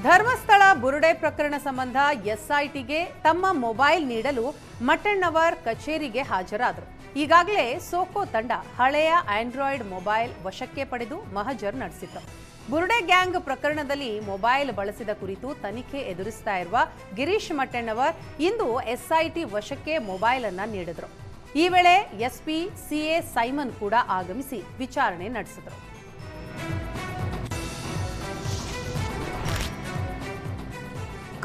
ಧರ್ಮಸ್ಥಳ ಬುರುಡೆ ಪ್ರಕರಣ ಸಂಬಂಧ ಎಸ್ಐಟಿಗೆ ತಮ್ಮ ಮೊಬೈಲ್ ನೀಡಲು ಮಟ್ಟಣ್ಣವರ್ ಕಚೇರಿಗೆ ಹಾಜರಾದರು. ಈಗಾಗಲೇ ಸೋಕೋ ತಂಡ ಹಳೆಯ ಆಂಡ್ರಾಯ್ಡ್ ಮೊಬೈಲ್ ವಶಕ್ಕೆ ಪಡೆದು ಮಹಜರ್ ನಡೆಸಿತ್ತು. ಬುರುಡೆ ಗ್ಯಾಂಗ್ ಪ್ರಕರಣದಲ್ಲಿ ಮೊಬೈಲ್ ಬಳಸಿದ ಕುರಿತು ತನಿಖೆ ಎದುರಿಸ್ತಾ ಇರುವ ಗಿರೀಶ್ ಮಟ್ಟಣ್ಣವರ್ ಇಂದು ಎಸ್ಐಟಿ ವಶಕ್ಕೆ ಮೊಬೈಲ್ ಅನ್ನು ನೀಡಿದರು. ಈ ವೇಳೆ ಎಸ್ಪಿ ಸಿಎ ಸೈಮನ್ ಕೂಡ ಆಗಮಿಸಿ ವಿಚಾರಣೆ ನಡೆಸಿದರು.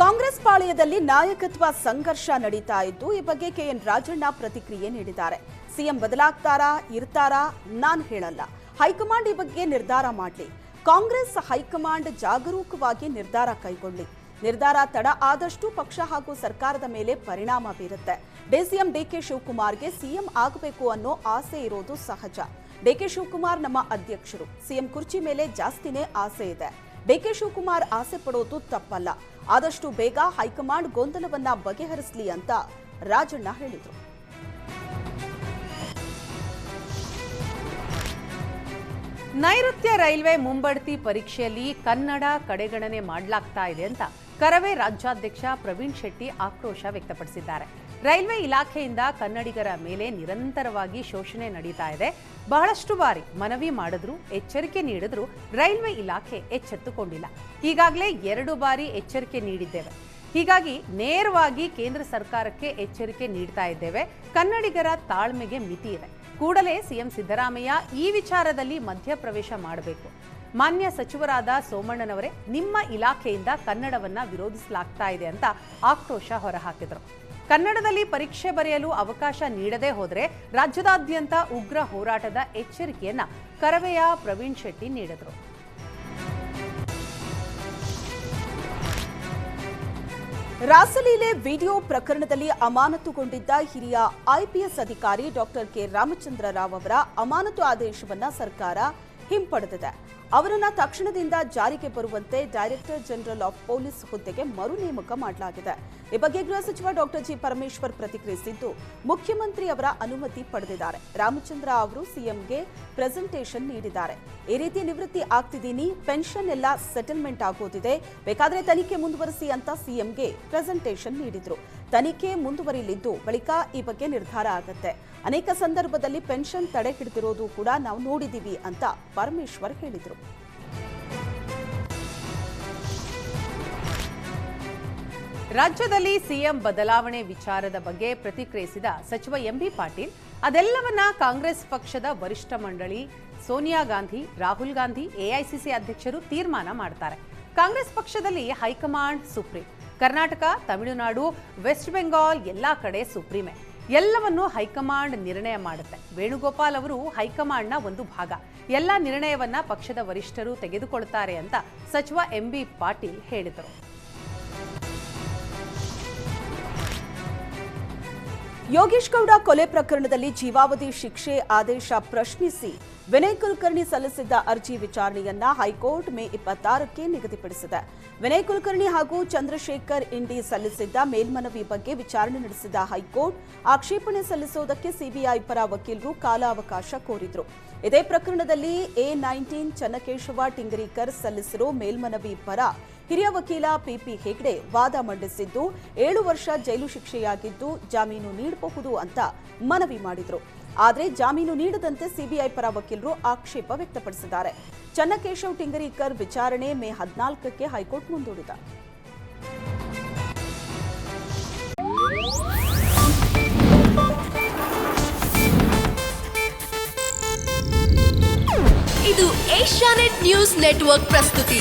ಕಾಂಗ್ರೆಸ್ ಪಾಳೆಯದಲ್ಲಿ ನಾಯಕತ್ವ ಸಂಘರ್ಷ ನಡೀತಾ ಇದ್ದು, ಈ ಬಗ್ಗೆ ಕೆಎನ್ ರಾಜಣ್ಣ ಪ್ರತಿಕ್ರಿಯೆ ನೀಡಿದ್ದಾರೆ. ಸಿಎಂ ಬದಲಾಗ್ತಾರಾ ಇರ್ತಾರಾ ನಾನು ಹೇಳಲ್ಲ, ಹೈಕಮಾಂಡ್ ಈ ಬಗ್ಗೆ ನಿರ್ಧಾರ ಮಾಡಲಿ. ಕಾಂಗ್ರೆಸ್ ಹೈಕಮಾಂಡ್ ಜಾಗರೂಕವಾಗಿ ನಿರ್ಧಾರ ಕೈಗೊಳ್ಳಿ. ನಿರ್ಧಾರ ತಡ ಆದಷ್ಟು ಪಕ್ಷ ಹಾಗೂ ಸರ್ಕಾರದ ಮೇಲೆ ಪರಿಣಾಮ ಬೀರುತ್ತೆ. ಡಿಸಿಎಂ ಡಿಕೆ ಶಿವಕುಮಾರ್ಗೆ ಸಿಎಂ ಆಗಬೇಕು ಅನ್ನೋ ಆಸೆ ಇರೋದು ಸಹಜ. ಡಿಕೆ ಶಿವಕುಮಾರ್ ನಮ್ಮ ಅಧ್ಯಕ್ಷರು. ಸಿಎಂ ಕುರ್ಚಿ ಮೇಲೆ ಜಾಸ್ತಿನೇ ಆಸೆ ಇದೆ. ಡಿಕೆ ಶಿವಕುಮಾರ್ ಆಸೆ ಪಡೋದು ತಪ್ಪಲ್ಲ. ಆದಷ್ಟು ಬೇಗ ಹೈಕಮಾಂಡ್ ಗೊಂದಲವನ್ನ ಬಗೆಹರಿಸಲಿ ಅಂತ ರಾಜಣ್ಣ ಹೇಳಿದರು. ನೈಋತ್ಯ ರೈಲ್ವೆ ಮುಂಬಡ್ತಿ ಪರೀಕ್ಷೆಯಲ್ಲಿ ಕನ್ನಡ ಕಡೆಗಣನೆ ಮಾಡಲಾಗ್ತಾ ಇದೆ ಅಂತ ಕರವೇ ರಾಜ್ಯಾಧ್ಯಕ್ಷ ಪ್ರವೀಣ್ ಶೆಟ್ಟಿ ಆಕ್ರೋಶ ವ್ಯಕ್ತಪಡಿಸಿದ್ದಾರೆ. ರೈಲ್ವೆ ಇಲಾಖೆಯಿಂದ ಕನ್ನಡಿಗರ ಮೇಲೆ ನಿರಂತರವಾಗಿ ಶೋಷಣೆ ನಡೀತಾ ಇದೆ. ಬಹಳಷ್ಟು ಬಾರಿ ಮನವಿ ಮಾಡಿದ್ರು, ಎಚ್ಚರಿಕೆ ನೀಡಿದ್ರು ರೈಲ್ವೆ ಇಲಾಖೆ ಎಚ್ಚೆತ್ತುಕೊಂಡಿಲ್ಲ. ಈಗಾಗಲೇ 2 ಬಾರಿ ಎಚ್ಚರಿಕೆ ನೀಡಿದ್ದೇವೆ. ಹೀಗಾಗಿ ನೇರವಾಗಿ ಕೇಂದ್ರ ಸರ್ಕಾರಕ್ಕೆ ಎಚ್ಚರಿಕೆ ನೀಡ್ತಾ ಇದ್ದೇವೆ. ಕನ್ನಡಿಗರ ತಾಳ್ಮೆಗೆ ಮಿತಿ ಇದೆ. ಕೂಡಲೇ ಸಿಎಂ ಸಿದ್ದರಾಮಯ್ಯ ಈ ವಿಚಾರದಲ್ಲಿ ಮಧ್ಯಪ್ರವೇಶ ಮಾಡಬೇಕು. ಮಾನ್ಯ ಸಚಿವರಾದ ಸೋಮಣ್ಣನವರೇ, ನಿಮ್ಮ ಇಲಾಖೆಯಿಂದ ಕನ್ನಡವನ್ನ ವಿರೋಧಿಸಲಾಗ್ತಾ ಇದೆ ಅಂತ ಆಕ್ರೋಶ ಹೊರಹಾಕಿದರು. ಕನ್ನಡದಲ್ಲಿ ಪರೀಕ್ಷೆ ಬರೆಯಲು ಅವಕಾಶ ನೀಡದೇ ಹೋದರೆ ರಾಜ್ಯದಾದ್ಯಂತ ಉಗ್ರ ಹೋರಾಟದ ಎಚ್ಚರಿಕೆಯನ್ನ ಕರವೆಯ ಪ್ರವೀಣ್ ಶೆಟ್ಟಿ ನೀಡಿದರು. ರಾಸಲೀಲೆ ವಿಡಿಯೋ ಪ್ರಕರಣದಲ್ಲಿ ಅಮಾನತುಗೊಂಡಿದ್ದ ಹಿರಿಯ ಐಪಿಎಸ್ ಅಧಿಕಾರಿ ಡಾಕ್ಟರ್ ಕೆ ರಾಮಚಂದ್ರ ರಾವ್ ಅವರ ಅಮಾನತು ಆದೇಶವನ್ನ ಸರ್ಕಾರ ಹಿಂಪಡೆದಿದೆ. ಅವರನ್ನ ತಕ್ಷಣದಿಂದ ಜಾರಿಗೆ ಬರುವಂತೆ ಡೈರೆಕ್ಟರ್ ಜನರಲ್ ಆಫ್ ಪೊಲೀಸ್ ಹುದ್ದೆಗೆ ಮರು ನೇಮಕ ಮಾಡಲಾಗಿದೆ. ಈ ಬಗ್ಗೆ ಗೃಹ ಸಚಿವ ಡಾಕ್ಟರ್ ಜಿ ಪರಮೇಶ್ವರ್ ಪ್ರತಿಕ್ರಿಯಿಸಿದ್ದು, ಮುಖ್ಯಮಂತ್ರಿ ಅವರ ಅನುಮತಿ ಪಡೆದಿದ್ದಾರೆ. ರಾಮಚಂದ್ರ ಅವರು ಸಿಎಂಗೆ ಪ್ರೆಸೆಂಟೇಷನ್ ನೀಡಿದ್ದಾರೆ. ಈ ರೀತಿ ನಿವೃತ್ತಿ ಆಗ್ತಿದ್ದೀನಿ, ಪೆನ್ಷನ್ ಎಲ್ಲ ಸೆಟಲ್ಮೆಂಟ್ ಆಗೋದಿದೆ, ಬೇಕಾದ್ರೆ ತನಿಖೆ ಮುಂದುವರಿಸಿ ಅಂತ ಸಿಎಂಗೆ ಪ್ರೆಸೆಂಟೇಷನ್ ನೀಡಿದ್ರು. ತನಿಖೆ ಮುಂದುವರಿಲಿದ್ದು ಬಳಿಕ ಈ ಬಗ್ಗೆ ನಿರ್ಧಾರ ಆಗುತ್ತೆ. ಅನೇಕ ಸಂದರ್ಭದಲ್ಲಿ ಪೆನ್ಷನ್ ತಡೆ ಹಿಡಿದಿರೋದು ಕೂಡ ನಾವು ನೋಡಿದ್ದೀವಿ ಅಂತ ಪರಮೇಶ್ವರ್ ಹೇಳಿದರು. ರಾಜ್ಯದಲ್ಲಿ ಸಿಎಂ ಬದಲಾವಣೆ ವಿಚಾರದ ಬಗ್ಗೆ ಪ್ರತಿಕ್ರಿಯಿಸಿದ ಸಚಿವ ಎಂಬಿ ಪಾಟೀಲ್, ಅದೆಲ್ಲವನ್ನ ಕಾಂಗ್ರೆಸ್ ಪಕ್ಷದ ವರಿಷ್ಠ ಮಂಡಳಿ ಸೋನಿಯಾ ಗಾಂಧಿ, ರಾಹುಲ್ ಗಾಂಧಿ, ಎಐಸಿಸಿ ಅಧ್ಯಕ್ಷರು ತೀರ್ಮಾನ ಮಾಡ್ತಾರೆ. ಕಾಂಗ್ರೆಸ್ ಪಕ್ಷದಲ್ಲಿ high command supreme. Karnataka, Tamil Nadu, West Bengal ಎಲ್ಲಾ ಕಡೆ ಸುಪ್ರೀಮೆ. ಎಲ್ಲವನ್ನೂ ಹೈಕಮಾಂಡ್ ನಿರ್ಣಯ ಮಾಡುತ್ತೆ. ವೇಣುಗೋಪಾಲ್ ಅವರು ಹೈಕಮಾಂಡ್ನ ಒಂದು ಭಾಗ. ಎಲ್ಲ ನಿರ್ಣಯವನ್ನ ಪಕ್ಷದ ವರಿಷ್ಠರು ತೆಗೆದುಕೊಳ್ತಾರೆ ಅಂತ ಸಚಿವ ಎಂಬಿ ಪಾಟೀಲ್ ಹೇಳಿದರು. ಯೋಗೇಶ್ ಗೌಡ ಕೊಲೆ ಪ್ರಕರಣದಲ್ಲಿ ಜೀವಾವಧಿ ಶಿಕ್ಷೆ ಆದೇಶ ಪ್ರಶ್ನಿಸಿ ವಿನಯ್ ಕುಲಕರ್ಣಿ ಸಲ್ಲಿಸಿದ್ದ ಅರ್ಜಿ ವಿಚಾರಣೆಯನ್ನ ಹೈಕೋರ್ಟ್ ಮೇ 26ಕ್ಕೆ ನಿಗದಿಪಡಿಸಿದೆ. ವಿನಯ್ ಕುಲಕರ್ಣಿ ಹಾಗೂ ಚಂದ್ರಶೇಖರ್ ಇಂಡಿ ಸಲ್ಲಿಸಿದ್ದ ಮೇಲ್ಮನವಿ ಬಗ್ಗೆ ವಿಚಾರಣೆ ನಡೆಸಿದ ಹೈಕೋರ್ಟ್ ಆಕ್ಷೇಪಣೆ ಸಲ್ಲಿಸುವುದಕ್ಕೆ ಸಿಬಿಐ ಪರ ವಕೀಲರು ಕಾಲಾವಕಾಶ ಕೋರಿದ್ರು. ಇದೇ ಪ್ರಕರಣದಲ್ಲಿ A19 ಚನ್ನಕೇಶವ ಟಿಂಗರಿಕರ್ ಸಲ್ಲಿಸಿರೋ ಮೇಲ್ಮನವಿ ಪರ ಹಿರಿಯ ವಕೀಲ ಪಿಪಿ ಹೆಗ್ಡೆ ವಾದ ಮಂಡಿಸಿದ್ದು, 7 ವರ್ಷ ಜೈಲು ಶಿಕ್ಷೆಯಾಗಿದ್ದು ಜಾಮೀನು ನೀಡಬಹುದು ಅಂತ ಮನವಿ ಮಾಡಿದ್ರು. ಆದರೆ ಜಾಮೀನು ನೀಡದಂತೆ ಸಿಬಿಐ ಪರ ವಕೀಲರು ಆಕ್ಷೇಪ ವ್ಯಕ್ತಪಡಿಸಿದ್ದಾರೆ. ಚನ್ನಕೇಶವ್ ಟಿಂಗರಿಕರ್ ವಿಚಾರಣೆ ಮೇ 14ಕ್ಕೆ ಹೈಕೋರ್ಟ್ ಮುಂದೂಡಿದೆ. ಇದು ಏಷ್ಯಾನೆಟ್ ನ್ಯೂಸ್ ನೆಟ್ವರ್ಕ್ ಪ್ರಸ್ತುತಿ.